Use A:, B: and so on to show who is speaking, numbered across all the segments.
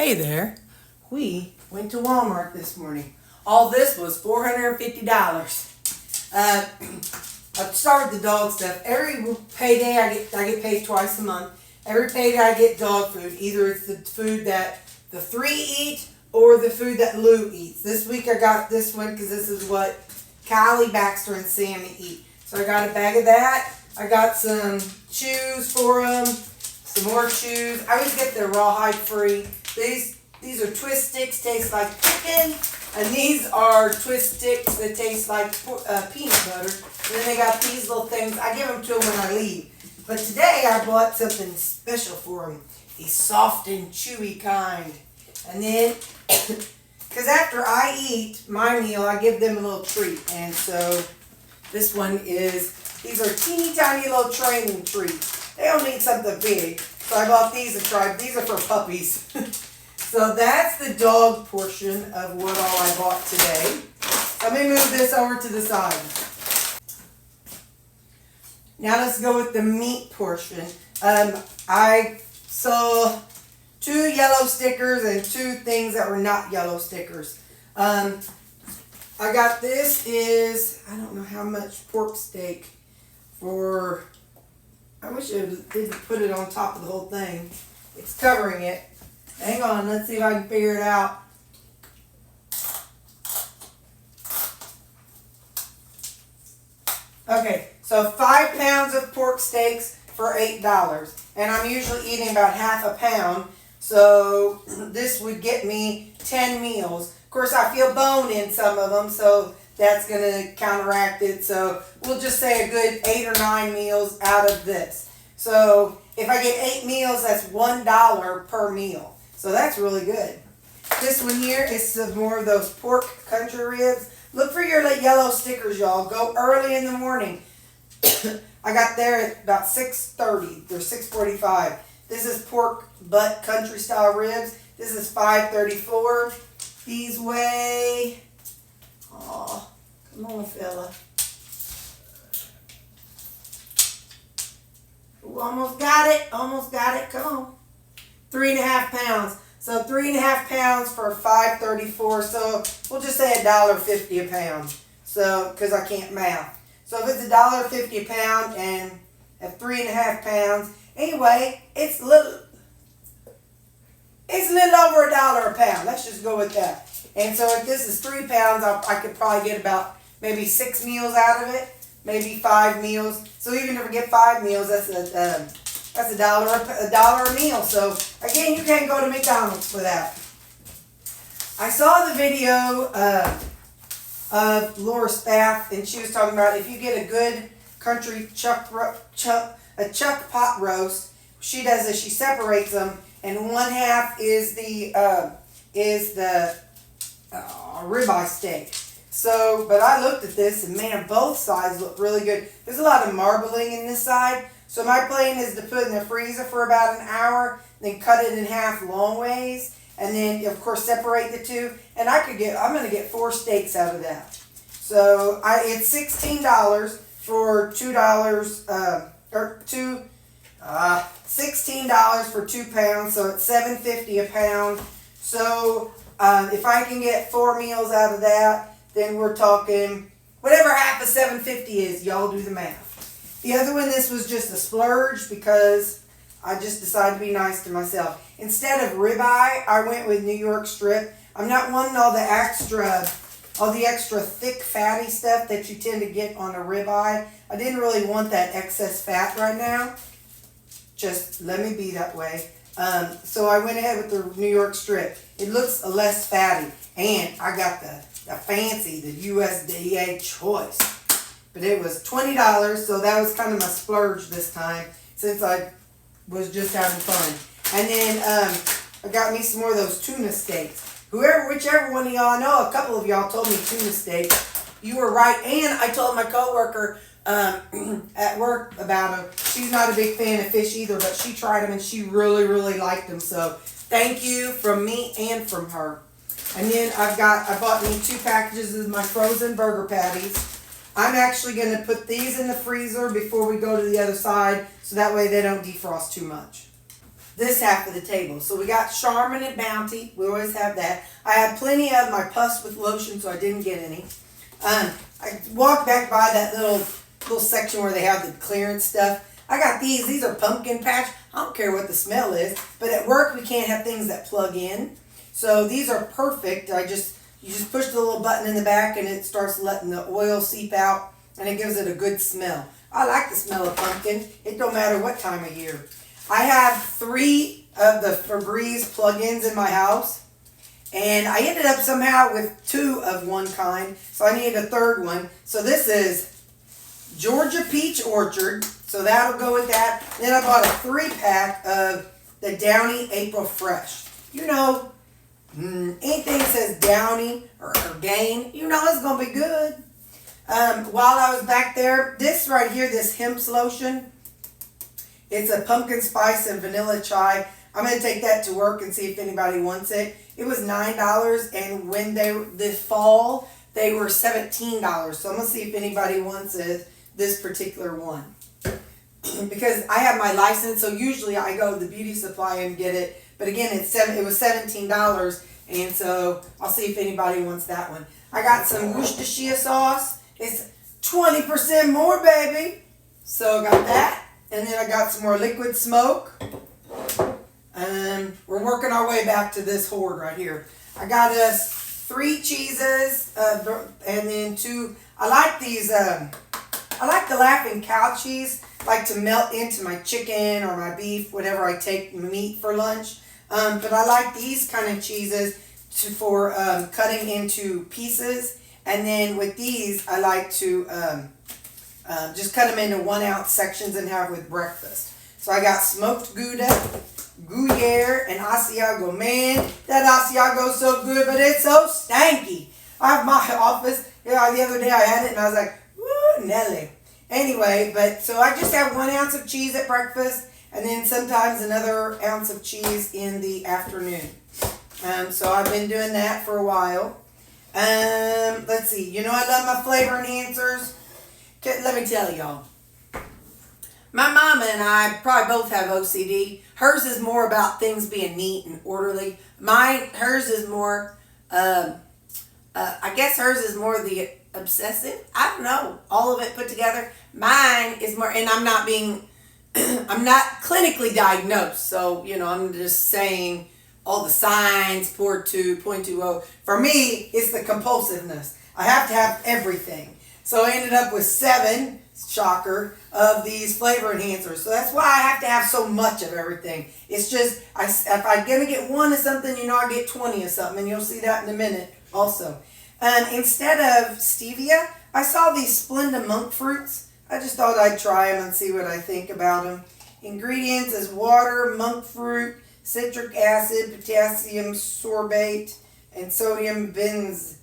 A: Hey there. We went to Walmart this morning. All this was $450. I start with the dog stuff. Every payday I get paid twice a month. Every payday I get dog food. Either it's the food that the three eat or the food that Lou eats. This week I got this one because this is what Callie, Baxter, and Sammy eat. So I got a bag of that. I got some chews for them. Some more chews. I always get the rawhide free. These are twist sticks, taste like chicken, and these are twist sticks that taste like peanut butter. And then they got these little things. I give them to them when I leave. But today I bought something special for them. A soft and chewy kind. And then, because after I eat my meal, I give them a little treat. And so this one is, these are teeny tiny little training treats. They don't need something big. So I bought these and tried. These are for puppies. So that's the dog portion of what all I bought today. Let me move this over to the side. Now let's go with the meat portion. I saw 2 yellow stickers and 2 things that were not yellow stickers. I got this is, I don't know how much pork steak for, I wish it didn't put it on top of the whole thing. It's covering it. Hang on, let's see if I can figure it out. Okay, so 5 pounds of pork steaks for $8. And I'm usually eating about half a pound. So this would get me 10 meals. Of course, I feel bone in some of them, so that's going to counteract it. So we'll just say a good 8 or 9 meals out of this. So if I get 8 meals, that's $1 per meal. So that's really good. This one here is some more of those pork country ribs. Look for your yellow stickers, y'all. Go early in the morning. I got there at about 6:30. They're 6:45. This is pork butt country style ribs. This is $5.34. These weigh, oh, come on, fella. Ooh, almost got it. Almost got it. Come on. 3.5 pounds. So 3.5 pounds for $5.34. So we'll just say $1.50 a pound. So, because I can't math. So if it's $1.50 a pound and at 3.5 pounds, anyway, it's a little over $1 a pound. Let's just go with that. And so if this is 3 pounds, I could probably get about maybe 6 meals out of it, maybe 5 meals. So even if I get 5 meals, that's $1 a meal. So again, you can't go to McDonald's for that. I saw the video of Laura Spath, and she was talking about if you get a good country chuck pot roast, she does is she separates them, and 1/2 is the ribeye steak. So, but I looked at this, and man, both sides look really good. There's a lot of marbling in this side. So my plan is to put it in the freezer for about an hour, then cut it in half long ways, and then of course separate the two. And I'm going to get 4 steaks out of that. So it's $16 for $2 $16 for 2 pounds. So it's $7.50 a pound. So if I can get 4 meals out of that, then we're talking whatever half of $7.50 is. Y'all do the math. The other one, this was just a splurge because I just decided to be nice to myself. Instead of ribeye, I went with New York strip. I'm not wanting all the extra thick fatty stuff that you tend to get on a ribeye. I didn't really want that excess fat right now. Just let me be that way. So I went ahead with the New York strip. It looks less fatty. And I got the fancy, the USDA choice. But it was $20, so that was kind of my splurge this time since I was just having fun. And then I got me some more of those tuna steaks. Whichever one of y'all, I know a couple of y'all told me tuna steaks. You were right. And I told my coworker at work about them. She's not a big fan of fish either, but she tried them and she really, really liked them. So thank you from me and from her. And then I bought me 2 packages of my frozen burger patties. I'm actually going to put these in the freezer before we go to the other side, so that way they don't defrost too much. this half of the table. So we got Charmin and Bounty. We always have that. I had plenty of my Puffs with lotion, so I didn't get any. I walked back by that little section where they have the clearance stuff. I got these. These are pumpkin patch. I don't care what the smell is, but at work we can't have things that plug in. So these are perfect. You just push the little button in the back and it starts letting the oil seep out, and it gives it a good smell. I like the smell of pumpkin. It don't matter what time of year. I have 3 of the Febreze plug-ins in my house, and I ended up somehow with 2 of one kind, so I needed a third one. So this is Georgia Peach Orchard, so that'll go with that. Then I bought a 3-pack of the Downy April Fresh. You know, anything that says Downy or Gain, you know it's going to be good. While I was back there, this right here, this hemp's lotion, it's a pumpkin spice and vanilla chai. I'm going to take that to work and see if anybody wants it. It was $9, and when this fall, they were $17. So I'm going to see if anybody wants this particular one. Because I have my license, so usually I go to the beauty supply and get it. But again, it was $17, and so I'll see if anybody wants that one. I got some Worcestershire sauce. It's 20% more, baby. So I got that. And then I got some more liquid smoke. We're working our way back to this hoard right here. I got us 3 cheeses, and then 2. I like these. I like the Laughing Cow cheese, like to melt into my chicken or my beef, whatever I take meat for lunch. But I like these kind of cheeses for cutting into pieces. And then with these, I like to just cut them into 1 ounce sections and have with breakfast. So I got smoked Gouda, Gruyere, and Asiago. Man, that Asiago is so good, but it's so stanky. I have my office, the other day I had it and I was like, woo, Nelly. Anyway, but so I just have 1 ounce of cheese at breakfast, and then sometimes another ounce of cheese in the afternoon. So I've been doing that for a while. Let's see. You know I love my flavor enhancers. Let me tell y'all. My mama and I probably both have OCD. Hers is more about things being neat and orderly. Hers is more, I guess hers is more the obsessive. I don't know. All of it put together. Mine is more, and I'm not clinically diagnosed. So, I'm just saying all the signs, point 2.20. For me, it's the compulsiveness. I have to have everything. So I ended up with 7, shocker, of these flavor enhancers. So that's why I have to have so much of everything. It's just, if I'm going to get 1 of something, I get 20 of something. And you'll see that in a minute also. Instead of stevia, I saw these Splenda monk fruits. I just thought I'd try them and see what I think about them. Ingredients is water, monk fruit, citric acid, potassium sorbate, and sodium benzoate,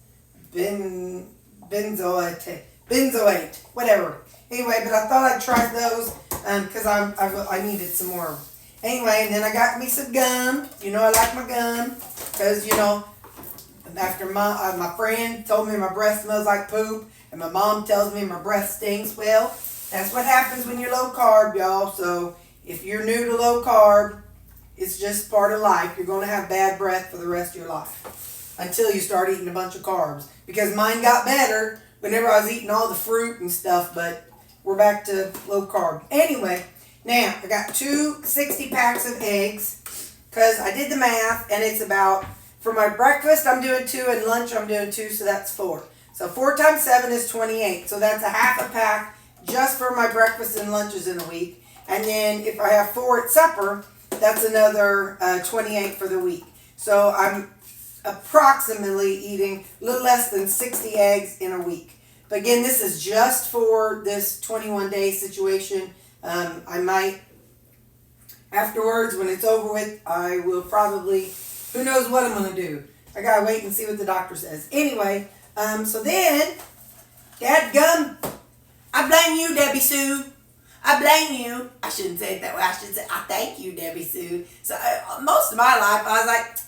A: whatever. Anyway, but I thought I'd try those because I needed some more. Anyway, and then I got me some gum. I like my gum because, after my friend told me my breath smells like poop, and my mom tells me my breath stinks. Well, that's what happens when you're low carb, y'all. So if you're new to low carb, it's just part of life. You're going to have bad breath for the rest of your life until you start eating a bunch of carbs. Because mine got better whenever I was eating all the fruit and stuff, but we're back to low carb. Anyway, now I got 2 60 packs of eggs because I did the math, and it's about, for my breakfast I'm doing 2 and lunch I'm doing 2, so that's 4. So 4 times 7 is 28. So that's a half a pack just for my breakfast and lunches in a week. And then if I have 4 at supper, that's another 28 for the week. So I'm approximately eating a little less than 60 eggs in a week. But again, this is just for this 21-day situation. I might, afterwards, when it's over with, I will probably, who knows what I'm going to do. I got to wait and see what the doctor says. Anyway, so then, dadgum, I blame you, Debbie Sue. I blame you. I shouldn't say it that way. I should say, I thank you, Debbie Sue. So most of my life, I was like,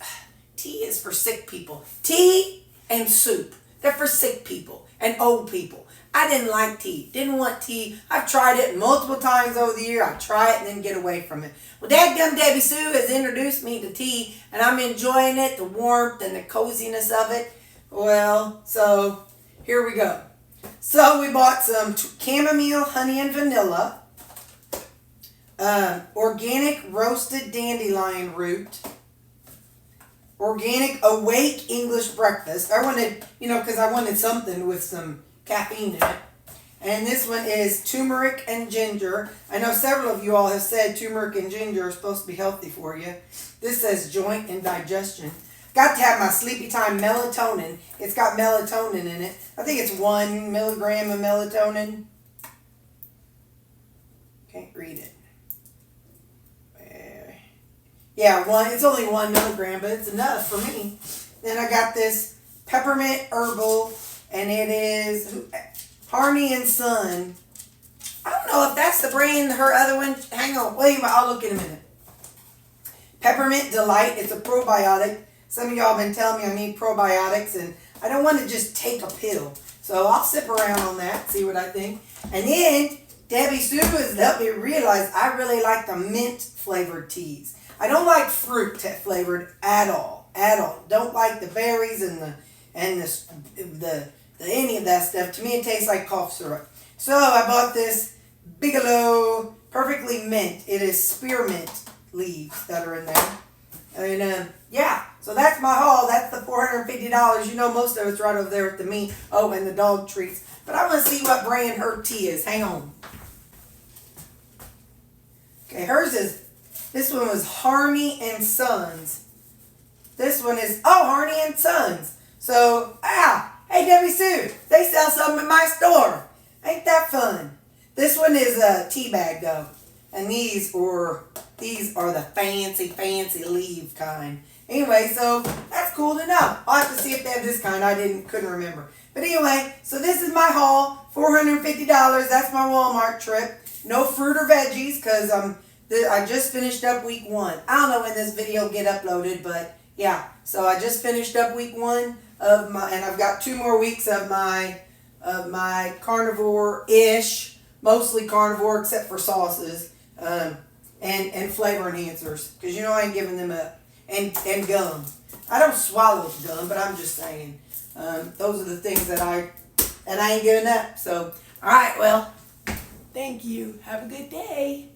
A: tea is for sick people. Tea and soup, they're for sick people and old people. I didn't like tea. Didn't want tea. I've tried it multiple times over the year. I try it and then get away from it. Well, Dadgum Debbie Sue has introduced me to tea, and I'm enjoying it, the warmth and the coziness of it. Well, so here we go. So we bought some chamomile, honey, and vanilla. Organic roasted dandelion root. Organic awake English breakfast. I wanted, because I wanted something with some caffeine in it. And this one is turmeric and ginger. I know several of you all have said turmeric and ginger are supposed to be healthy for you. This says joint and digestion. Got to have my sleepy time melatonin. It's got melatonin in it. I think it's 1 milligram of melatonin. Can't read it. Yeah, it's only 1 milligram, but it's enough for me. Then I got this peppermint herbal, and it is Harney and Son. I don't know if that's the brand, her other one. Hang on, wait a minute, I'll look in a minute. Peppermint Delight, it's a probiotic. Some of y'all have been telling me I need probiotics, and I don't want to just take a pill. So I'll sip around on that, see what I think. And then Debbie Sue has helped me realize I really like the mint flavored teas. I don't like fruit flavored at all. Don't like the berries and the any of that stuff. To me, it tastes like cough syrup. So I bought this Bigelow Perfectly Mint. It is spearmint leaves that are in there. And yeah, so that's my haul. That's the $450. You know, most of it's right over there at the meat. Oh, and the dog treats. But I want to see what brand her tea is. Hang on. Okay, hers is. This one was Harney and Sons. This one is, Harney and Sons. So, hey Debbie Sue, they sell something in my store. Ain't that fun? This one is a tea bag though. And these are the fancy leaf kind. Anyway, so that's cool to know. I'll have to see if they have this kind. Couldn't remember. But anyway, so this is my haul. $450. That's my Walmart trip. No fruit or veggies because I just finished up week 1. I don't know when this video will get uploaded, but yeah. So I just finished up week 1 and I've got 2 more weeks of my carnivore-ish, mostly carnivore except for sauces, and flavor enhancers. Because I ain't giving them up. And gum. I don't swallow gum, but I'm just saying. Those are the things that I ain't giving up. So, alright, well, thank you. Have a good day.